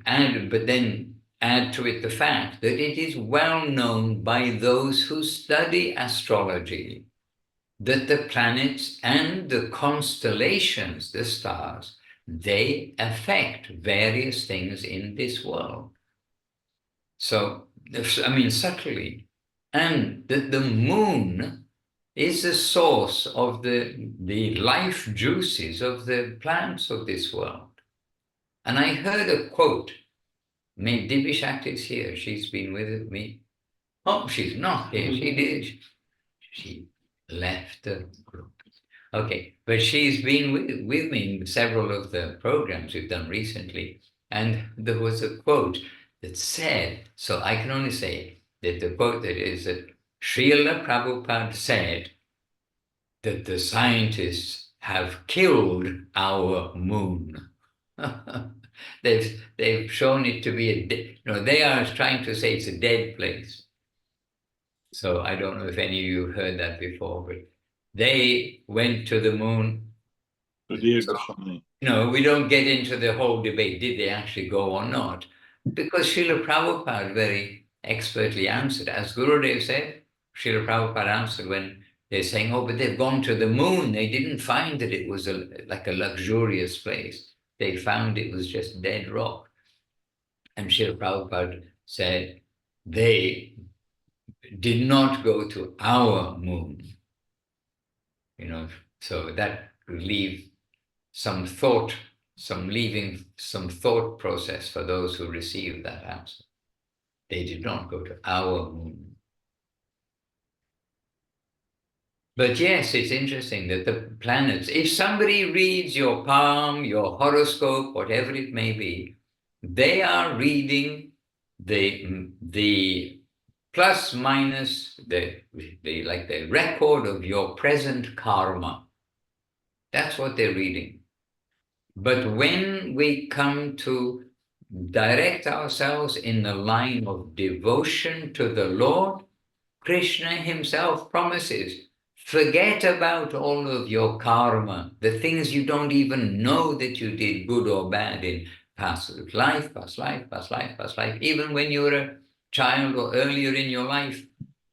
add to it the fact that it is well known by those who study astrology that the planets and the constellations, the stars, they affect various things in this world. So, I mean, subtly. And that the moon is the source of the life juices of the plants of this world. And I heard a quote. May Divi Shakti is here. She's been with me. Oh, she's not here. She did. She left the group. Okay, but she's been with me in several of the programs we've done recently. And there was a quote that said, so I can only say that the quote that is that Srila Prabhupada said that the scientists have killed our moon. They've shown it to be they are trying to say it's a dead place. So I don't know if any of you heard that before, but they went to the moon. We don't get into the whole debate, did they actually go or not? Because Srila Prabhupada very expertly answered. As Gurudev said, Srila Prabhupada answered when they're saying, oh, but they've gone to the moon. They didn't find that it was like a luxurious place. They found it was just dead rock. And Srila Prabhupada said, they did not go to our moon. So that would leave leaving some thought process for those who received that answer. They did not go to our moon. But yes, it's interesting that the planets, if somebody reads your palm, your horoscope, whatever it may be, they are reading the plus minus, the record of your present karma. That's what they're reading. But when we come to direct ourselves in the line of devotion to the Lord, Krishna himself promises, forget about all of your karma, the things you don't even know that you did good or bad in past life. Even when you were a child or earlier in your life,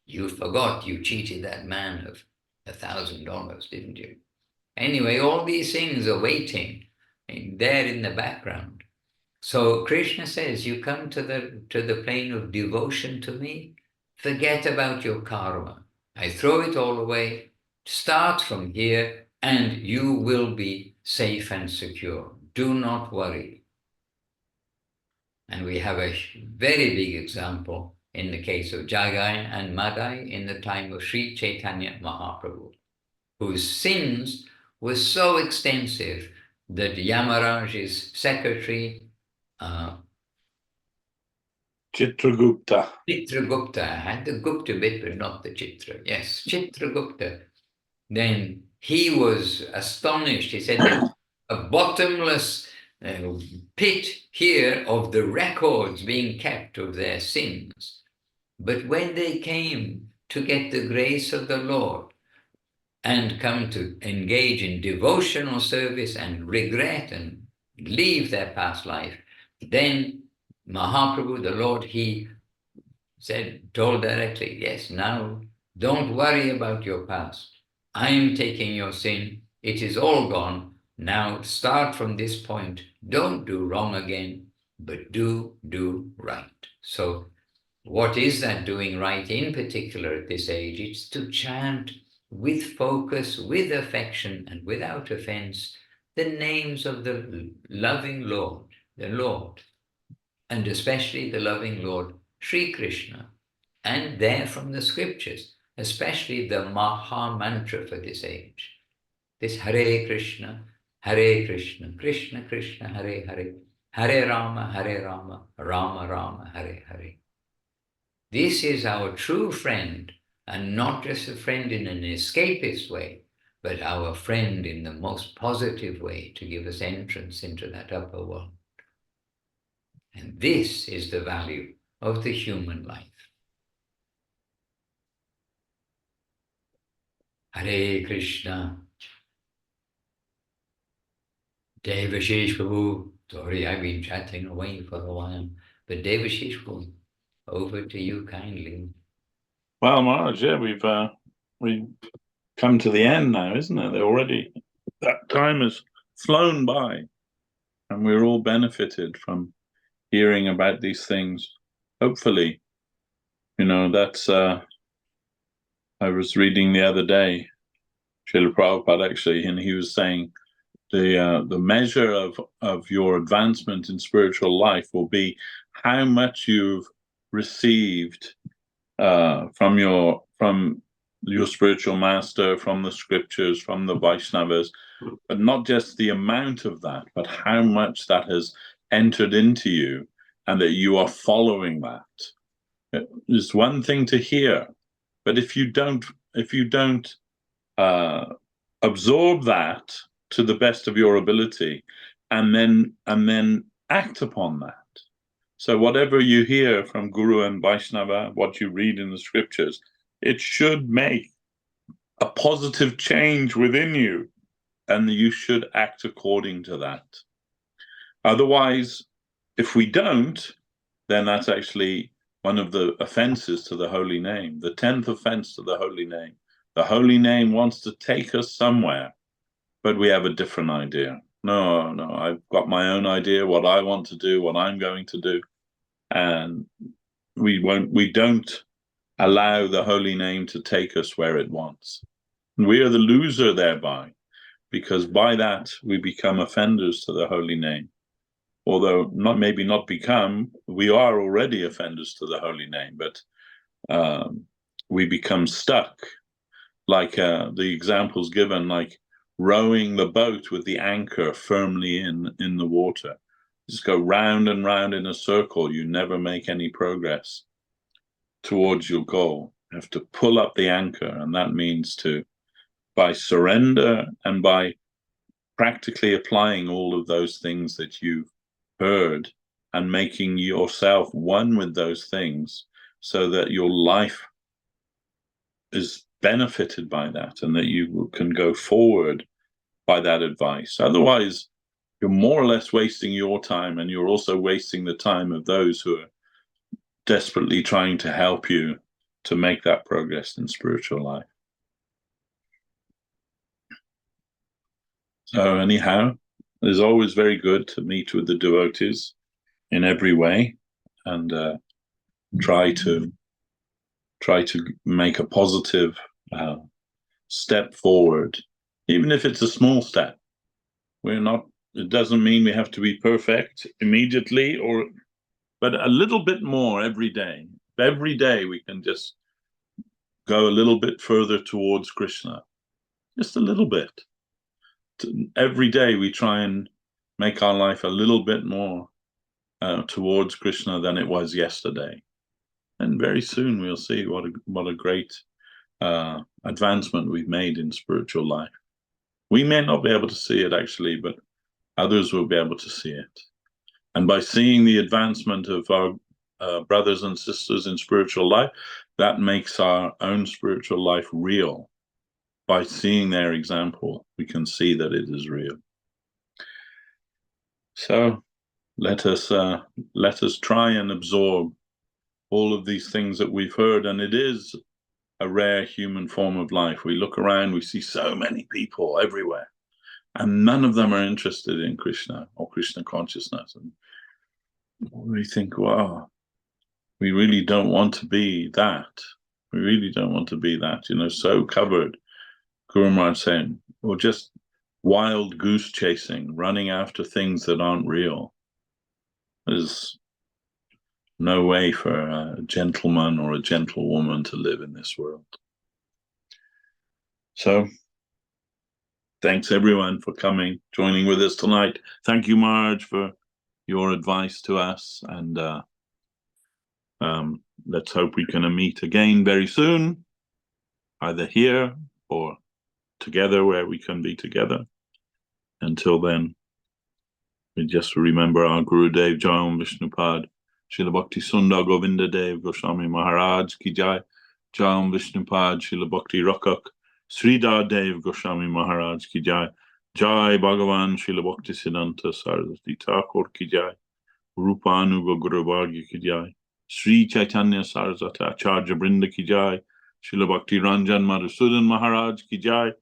you forgot you cheated that man of $1,000, didn't you? Anyway, all these things are waiting there in the background. So Krishna says, you come to the plane of devotion to me, forget about your karma. I throw it all away, start from here, and you will be safe and secure. Do not worry. And we have a very big example in the case of Jagai and Madai in the time of Sri Chaitanya Mahaprabhu, whose sins were so extensive that Yamaraj's secretary, Chitragupta. Chitragupta, I had the Gupta bit, but not the Chitra. Yes, Chitragupta. Then he was astonished. He said, there's a bottomless pit here of the records being kept of their sins. But when they came to get the grace of the Lord and come to engage in devotional service and regret and leave their past life, then Mahaprabhu, the Lord, he told directly, yes, now don't worry about your past. I am taking your sin. It is all gone. Now start from this point. Don't do wrong again, but do right. So what is that doing right in particular at this age? It's to chant with focus, with affection, and without offense, the names of the loving Lord, the Lord, and especially the loving Lord, Sri Krishna. And there from the scriptures, especially the Maha Mantra for this age. This Hare Krishna, Krishna Krishna, Hare Hare, Hare Rama, Rama Rama, Hare Hare. This is our true friend, and not just a friend in an escapist way, but our friend in the most positive way to give us entrance into that upper world. And this is the value of the human life. Hare Krishna. Devashis Prabhu. Sorry, I've been chatting away for a while. But Devashis Prabhu, over to you kindly. Well, Maharaj, yeah, we've come to the end now, isn't it? Already that time has flown by, and we're all benefited from hearing about these things. Hopefully, that's. I was reading the other day, Srila Prabhupada actually, and he was saying the measure of your advancement in spiritual life will be how much you've received from your spiritual master, from the scriptures, from the Vaishnavas, but not just the amount of that, but how much that has entered into you and that you are following that. It's one thing to hear, but if you don't absorb that to the best of your ability and then act upon that. So whatever you hear from Guru and Vaishnava, what you read in the scriptures, it should make a positive change within you, and you should act according to that. Otherwise, if we don't, then that's actually one of the offenses to the holy name, the 10th offense to the holy name. The holy name wants to take us somewhere, but we have a different idea. No, I've got my own idea, what I want to do, what I'm going to do. And we don't allow the holy name to take us where it wants. And we are the loser thereby, because by that we become offenders to the holy name. Although not become, we are already offenders to the holy name, but we become stuck, like the examples given, like rowing the boat with the anchor firmly in the water. Just go round and round in a circle. You never make any progress towards your goal. You have to pull up the anchor, and that means by surrender and by practically applying all of those things that you've heard and making yourself one with those things so that your life is benefited by that and that you can go forward by that advice. Otherwise, you're more or less wasting your time, and you're also wasting the time of those who are desperately trying to help you to make that progress in spiritual life. So anyhow, it's always very good to meet with the devotees in every way, and try to make a positive step forward, even if it's a small step. It doesn't mean we have to be perfect immediately, but a little bit more every day. Every day we can just go a little bit further towards Krishna, just a little bit. Every day we try and make our life a little bit more towards Krishna than it was yesterday. And very soon we'll see what a great advancement we've made in spiritual life. We may not be able to see it actually, but others will be able to see it. And by seeing the advancement of our brothers and sisters in spiritual life, that makes our own spiritual life real. By seeing their example, we can see that it is real. So let us try and absorb all of these things that we've heard, and it is a rare human form of life. We look around, we see so many people everywhere, and none of them are interested in Krishna or Krishna consciousness. And we think, wow, we really don't want to be that. We really don't want to be that, so covered. Guru Maharaj saying, or just wild goose chasing, running after things that aren't real. There's no way for a gentleman or a gentlewoman to live in this world. So, thanks everyone for coming, joining with us tonight. Thank you, Maharaj, for your advice to us, and let's hope we can meet again very soon, either here or together where we can be together. Until then, we just remember our Guru Dev Jayam Vishnupad, Srila Bhakti Sundar Govinda Dev Goswami Maharaj Ki Jai, Jayam Vishnupad, Srila Bhakti Rakak, Sridhar Dev Goswami Maharaj Ki Jai, Jai Bhagavan Srila Bhakti Siddhanta Saraswati Thakur Ki Jai, Rupanuga Guru Bhargya Ki Jai, Sri Chaitanya Saraswat Acharya Brinda Ki Jai, Srila Bhakti Ranjan Madhusudan Maharaj Ki Jai,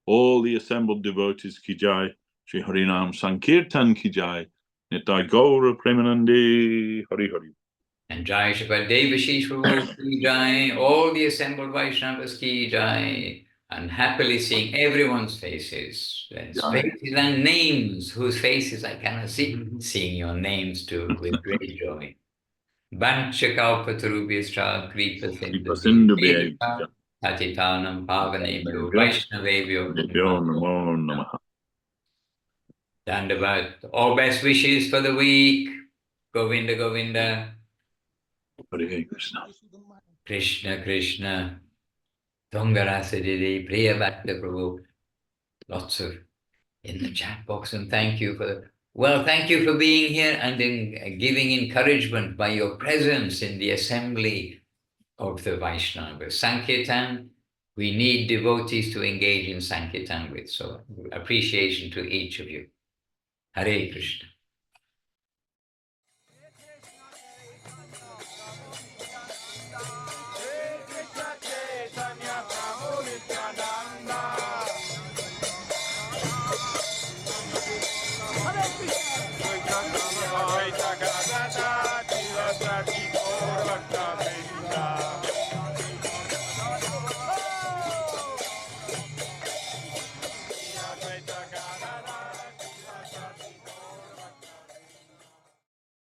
all the assembled devotees Ki Jai, Shri Harinam Sankirtan Ki Jai, Nitai Gaura Premanande Hari Hari. And Jai Sriman Devashis Prabhu Ki Jai, all the assembled Vaishnavas Ki Jai, and happily seeing everyone's faces, faces and names, whose faces I cannot see, seeing your names too with great joy. Vanchakalpatarubhyascha kripa sindhu Tatitanam Pavanebhyo Vaishnavebhyo Namo Namaha. Dandavat. All best wishes for the week. Govinda Govinda. Hare Krishna. Krishna Krishna. Tongarasa Priya Bhakta Prabhu. Lots of in the chat box, and thank you for being here and in giving encouragement by your presence in the assembly of the Vaishnavas. Sankirtan, we need devotees to engage in Sankirtan with, so appreciation to each of you. Hare Krishna.